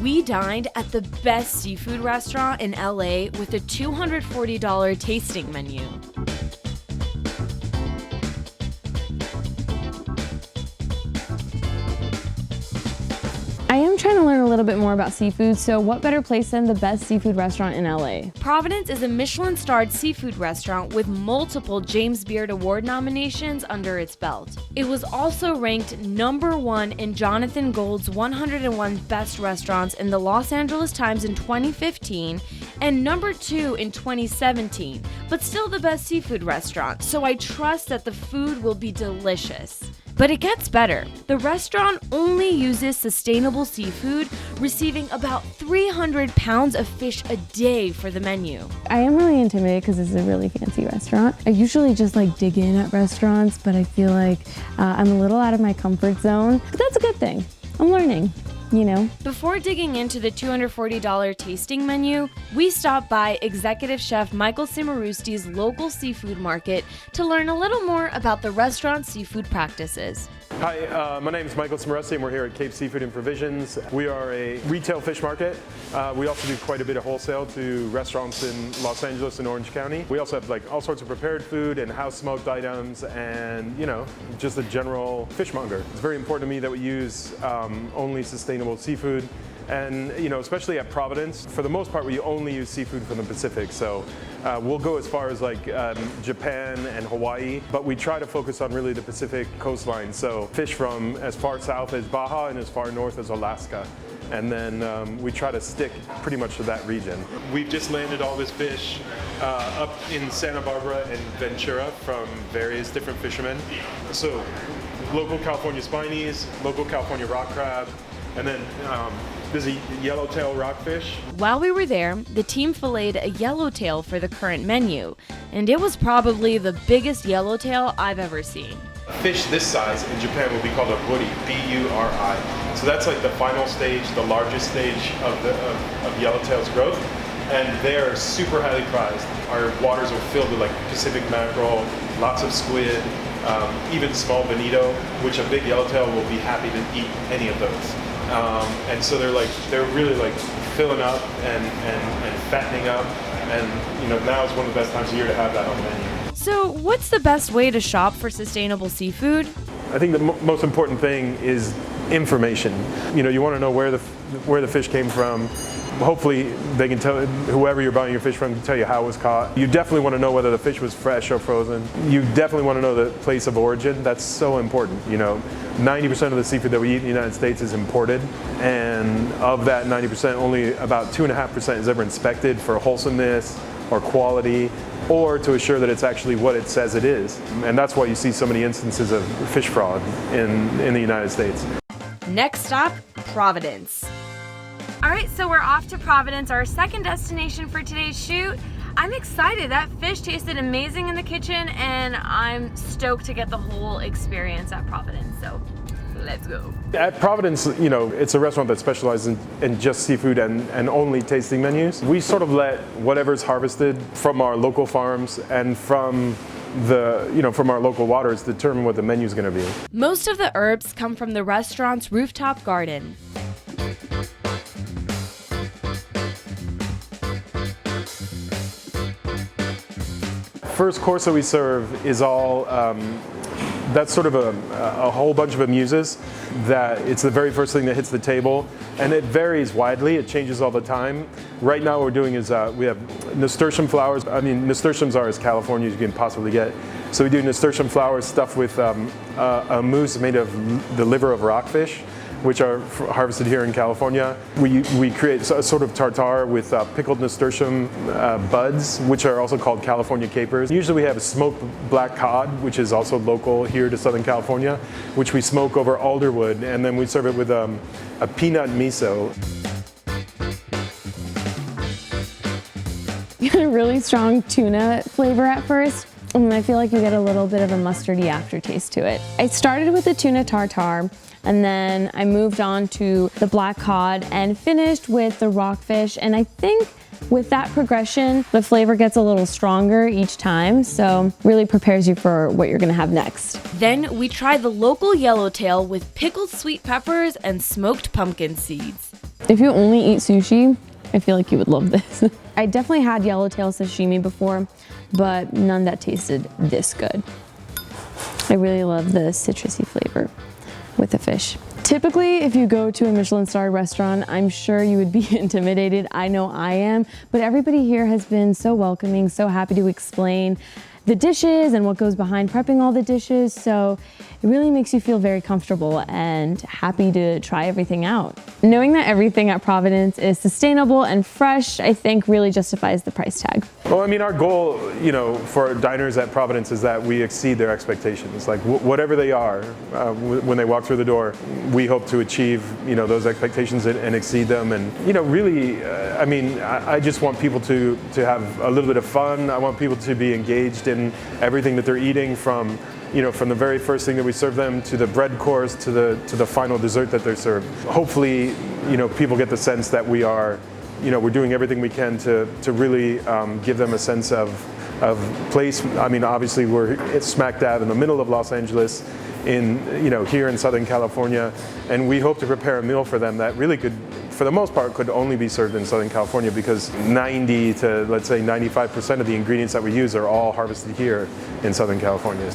We dined at the best seafood restaurant in LA with a $240 tasting menu. I am trying to learn a little bit more about seafood, so what better place than the best seafood restaurant in LA? Providence is a Michelin-starred seafood restaurant with multiple James Beard Award nominations under its belt. It was also ranked #1 in Jonathan Gold's 101 Best Restaurants in the Los Angeles Times in 2015 and #2 in 2017, but still the best seafood restaurant, so I trust that the food will be delicious. But it gets better. The restaurant only uses sustainable seafood, receiving about 300 pounds of fish a day for the menu. I am really intimidated because this is a really fancy restaurant. I usually just dig in at restaurants, but I feel like I'm a little out of my comfort zone. But that's a good thing. I'm learning. Before digging into the $240 tasting menu, we stopped by Executive Chef Michael Cimarusti's local seafood market to learn a little more about the restaurant's seafood practices. Hi, my name is Michael Cimarusti and we're here at Cape Seafood and Provisions. We are a retail fish market. We also do quite a bit of wholesale to restaurants in Los Angeles and Orange County. We also have all sorts of prepared food and house smoked items and, just a general fishmonger. It's very important to me that we use only sustainable seafood. And especially at Providence, for the most part, we only use seafood from the Pacific. So we'll go as far as Japan and Hawaii, but we try to focus on really the Pacific coastline. So fish from as far south as Baja and as far north as Alaska. And then we try to stick pretty much to that region. We've just landed all this fish up in Santa Barbara and Ventura from various different fishermen. So local California spinies, local California rock crab, and then there's a yellowtail rockfish. While we were there, the team filleted a yellowtail for the current menu, and it was probably the biggest yellowtail I've ever seen. A fish this size in Japan would be called a buri, B-U-R-I. So that's the final stage, the largest stage of yellowtail's growth, and they're super highly prized. Our waters are filled with Pacific mackerel, lots of squid, even small bonito, which a big yellowtail will be happy to eat any of those. And so they're really filling up and fattening up, and now is one of the best times of year to have that on the menu. So what's the best way to shop for sustainable seafood? I think the most important thing is information. You want to know where the fish came from. Hopefully they can tell, whoever you're buying your fish from can tell you how it was caught. You definitely want to know whether the fish was fresh or frozen. You definitely want to know the place of origin. That's so important. 90% of the seafood that we eat in the United States is imported, and of that 90%, only about 2.5% is ever inspected for wholesomeness or quality, or to assure that it's actually what it says it is. And that's why you see so many instances of fish fraud in the United States. Next stop, Providence. All right, so we're off to Providence, our second destination for today's shoot. I'm excited. That fish tasted amazing in the kitchen, and I'm stoked to get the whole experience at Providence. So let's go. At Providence, it's a restaurant that specializes in just seafood and only tasting menus. We sort of let whatever's harvested from our local farms and from our local waters determine what the menu is going to be. Most of the herbs come from the restaurant's rooftop garden. First course that we serve is all, that's sort of a whole bunch of amuses that it's the very first thing that hits the table, and it varies widely. It changes all the time. Right now what we're doing is we have nasturtium flowers. Nasturtiums are as California as you can possibly get. So we do nasturtium flowers stuffed with a mousse made of the liver of rockfish, which are harvested here in California. We create a sort of tartare with pickled nasturtium buds, which are also called California capers. Usually we have a smoked black cod, which is also local here to Southern California, which we smoke over alderwood, and then we serve it with a peanut miso. You get a really strong tuna flavor at first, and I feel like you get a little bit of a mustardy aftertaste to it. I started with the tuna tartare, and then I moved on to the black cod and finished with the rockfish. And I think with that progression, the flavor gets a little stronger each time, so really prepares you for what you're gonna have next. Then we tried the local yellowtail with pickled sweet peppers and smoked pumpkin seeds. If you only eat sushi, I feel like you would love this. I definitely had yellowtail sashimi before, but none that tasted this good. I really love the citrusy flavor with the fish. Typically, if you go to a Michelin-starred restaurant, I'm sure you would be intimidated. I know I am, but everybody here has been so welcoming, so happy to explain the dishes and what goes behind prepping all the dishes. So it really makes you feel very comfortable and happy to try everything out. Knowing that everything at Providence is sustainable and fresh, I think really justifies the price tag. Well, I mean, our goal, you know, for diners at Providence is that we exceed their expectations. Like whatever they are, when they walk through the door, we hope to achieve, you know, those expectations and exceed them. And, you know, really, I mean, I just want people to have a little bit of fun. I want people to be engaged in everything that they're eating, from, you know, from the very first thing that we serve them to the bread course to the final dessert that they're served. Hopefully, you know, people get the sense that we are, you know, we're doing everything we can to really give them a sense of place. I mean, obviously it's smack dab in the middle of Los Angeles, here in Southern California, and we hope to prepare a meal for them that really could, for the most part, could only be served in Southern California, because 90 to, let's say, 95% of the ingredients that we use are all harvested here in Southern California.